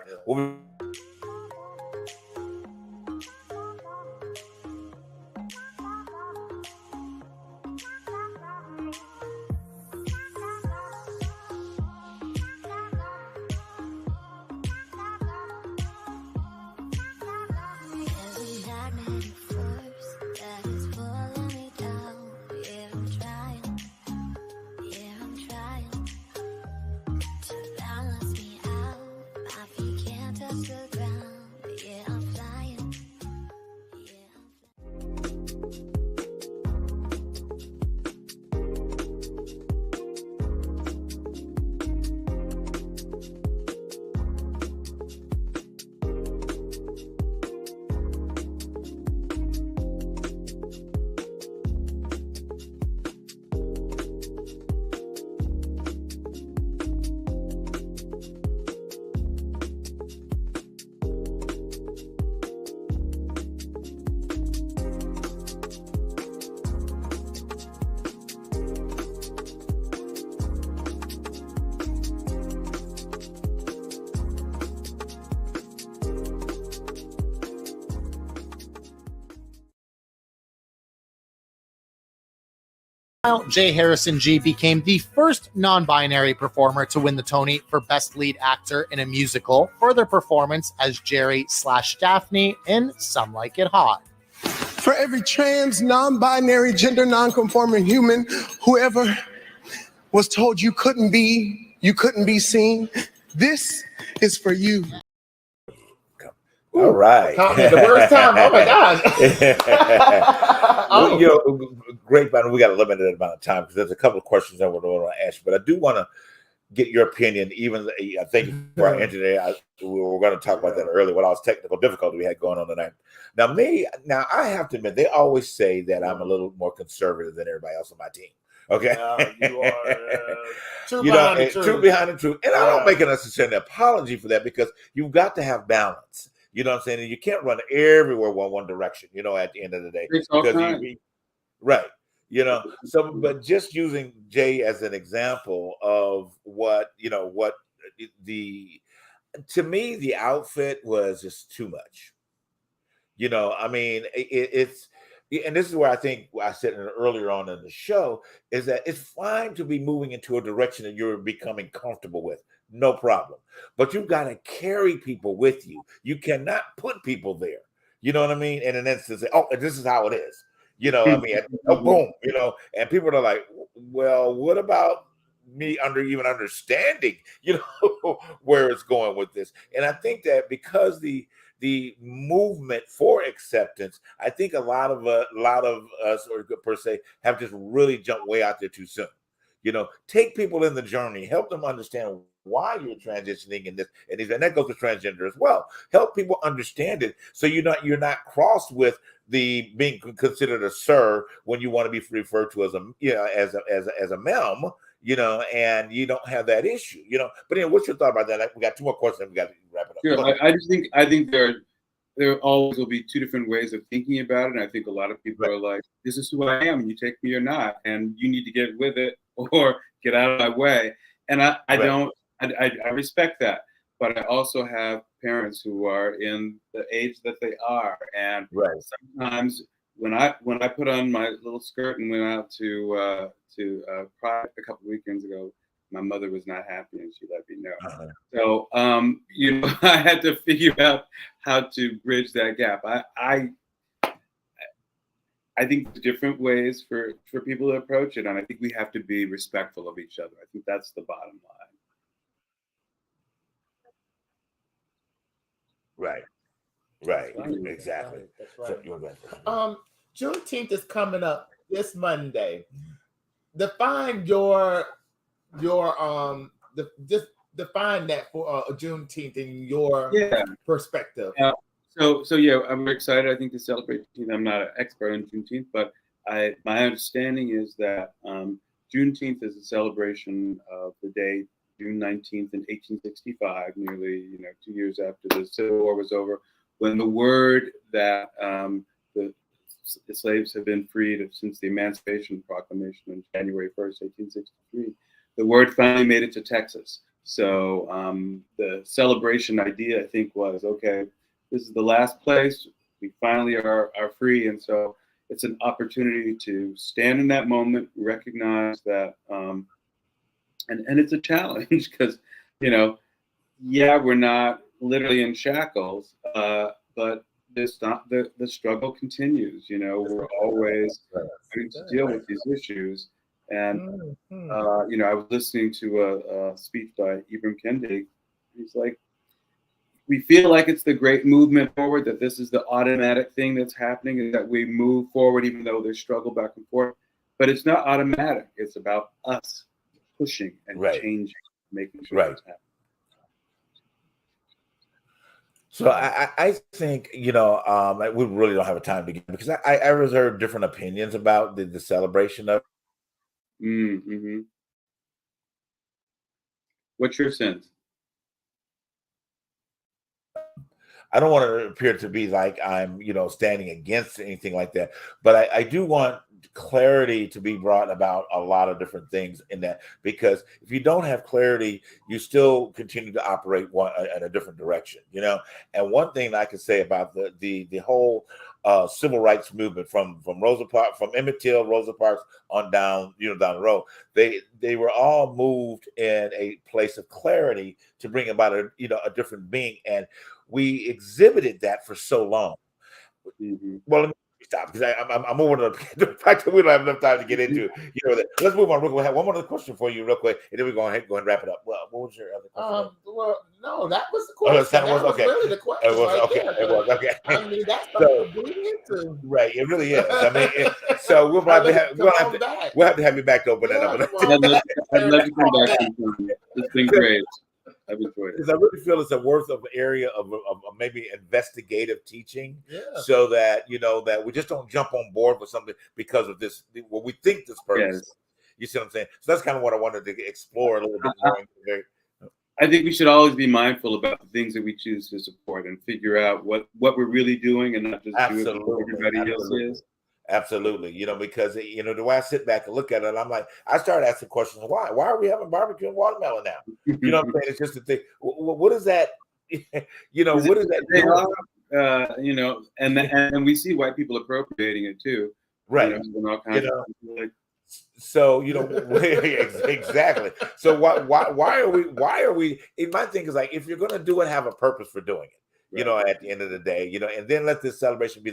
J. Harrison G. became the first non-binary performer to win the Tony for Best Lead Actor in a Musical for their performance as Jerry/Daphne in Some Like It Hot. For every trans, non-binary, gender non-conforming human, whoever was told you couldn't be seen, this is for you. All right. Caught me at the worst time. Oh my gosh. Well, you know, great, man. We got a limited amount of time because there's a couple of questions I want to ask you, but I do want to get your opinion. Even I think for our internet, we were going to talk about that earlier. What all technical difficulty we had going on tonight. Now I have to admit, they always say that I'm a little more conservative than everybody else on my team. Okay, you are true behind the truth, and I don't make a necessarily apology for that because you've got to have balance. You know what I'm saying? And you can't run everywhere one direction. You know, at the end of the day, because right. You know, so but just using Jay as an example of what to me the outfit was just too much. You know, I mean, it's and this is where I think I said earlier on in the show is that it's fine to be moving into a direction that you're becoming comfortable with. No problem. But you've got to carry people with you. You cannot put people there. You know what I mean? In an instance, oh, this is how it is. You know, I mean, boom, you know, and people are like, well, what about me even understanding, you know, where it's going with this? And I think that because the movement for acceptance, I think a lot of us, or per se, have just really jumped way out there too soon. You know, take people in the journey, help them understand why you're transitioning in this, and that goes to transgender as well. Help people understand it, so you're not crossed with the being considered a sir when you want to be referred to as a ma'am, you know, and you don't have that issue, you know. But anyway, what's your thought about that? We got two more questions. We got to wrap it up. Sure. I think there always will be two different ways of thinking about it, and I think a lot of people are like, "This is who I am, and you take me or not, and you need to get with it or get out of my way." And I respect that, but I also have parents who are in the age that they are, and sometimes when I put on my little skirt and went out to Pride a couple of weekends ago, my mother was not happy and she let me know. So you know, I had to figure out how to bridge that gap. I think there's different ways for people to approach it, and I think we have to be respectful of each other. I think that's the bottom line. Right. Exactly. That's right. Juneteenth is coming up this Monday. Define define that for Juneteenth in your perspective. So yeah, I'm excited. I think to celebrate Juneteenth. I'm not an expert on Juneteenth, but my understanding is that Juneteenth is a celebration of the day June 19th in 1865, nearly 2 years after the Civil War was over, when the word that the slaves have been freed since the Emancipation Proclamation on January 1st, 1863, the word finally made it to Texas. So the celebration idea, I think, was, okay, this is the last place. We finally are free. And so it's an opportunity to stand in that moment, recognize that, and it's a challenge because, we're not literally in shackles, but the struggle continues. We're always having to deal with these issues. And, I was listening to a speech by Ibram Kendi. He's like, we feel like it's the great movement forward, that this is the automatic thing that's happening, and that we move forward even though there's struggle back and forth. But it's not automatic. It's about us pushing and changing, making sure it's happening. So I think, we really don't have a time to get, because I reserve different opinions about the celebration of. Mm-hmm. What's your sense? I don't want to appear to be like I'm, standing against anything like that, but I do want clarity to be brought about a lot of different things in that, because if you don't have clarity, you still continue to operate in a different direction, And one thing I can say about the whole civil rights movement from Rosa Parks, from Emmett Till, Rosa Parks on down, down the road. They were all moved in a place of clarity to bring about a different being, and we exhibited that for so long. Mm-hmm. Well, let me stop because I'm moving on to the fact that we don't have enough time to get into that. Let's move on. We'll have one more question for you real quick, and then we're going to go and wrap it up. Well, what was your other question? Well, no, that was the question. That was okay. Really the question. It was right okay. there, It was okay. I mean, that's something to bleed into. Right, it really is. I mean, so we'll have to have you back to open that up. I'd love to come back. It's been great. I've enjoyed it. Because I really feel it's a worth of area of maybe investigative teaching, so that that we just don't jump on board with something because of this. What we think this person. Yes. You see what I'm saying? So that's kind of what I wanted to explore a little bit more. I think we should always be mindful about the things that we choose to support and figure out what we're really doing and not just do what everybody else is. Absolutely. Because the way I sit back and look at it, I'm like, I started asking questions. Why are we having barbecue and watermelon now? You know what I'm saying? It's just a thing. What is that? What is that? And we see white people appropriating it too. Right. So exactly. So why are we? My thing is like, if you're gonna do it, have a purpose for doing it. At the end of the day, and then let this celebration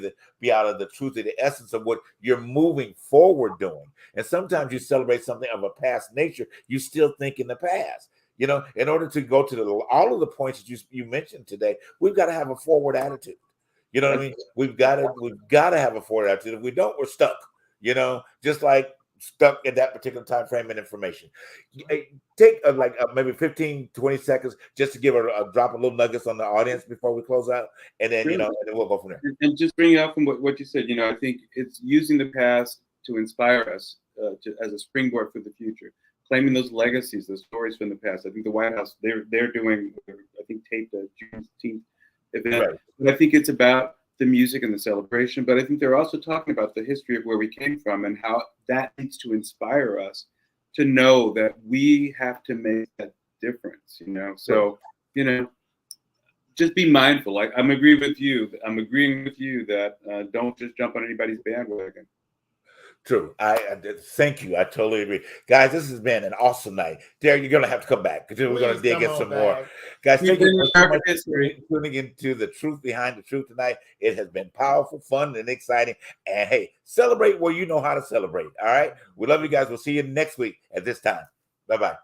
be out of the truth of the essence of what you're moving forward doing. And sometimes you celebrate something of a past nature, you still think in the past. In order to go to all of the points that you mentioned today, we've got to have a forward attitude. You know what I mean? We've got to have a forward attitude. If we don't, we're stuck. Just like stuck in that particular time frame and information. Take maybe 15, 20 seconds just to give drop a little nuggets on the audience before we close out, and then and then we'll go from there. And just bring up from what you said. I think it's using the past to inspire us as a springboard for the future, claiming those legacies, those stories from the past. I think the White House they're doing, I think, taped a Juneteenth event. Right. But I think it's about the music and the celebration, but I think they're also talking about the history of where we came from and how that needs to inspire us to know that we have to make that difference, So, just be mindful. I'm agreeing with you that don't just jump on anybody's bandwagon. True. I thank you. I totally agree. Guys, this has been an awesome night. Derek, you're going to have to come back because we're going to dig in some more. Guys, thank you so much for tuning into the truth behind the truth tonight. It has been powerful, fun, and exciting. And hey, celebrate where you know how to celebrate. All right. We love you guys. We'll see you next week at this time. Bye-bye.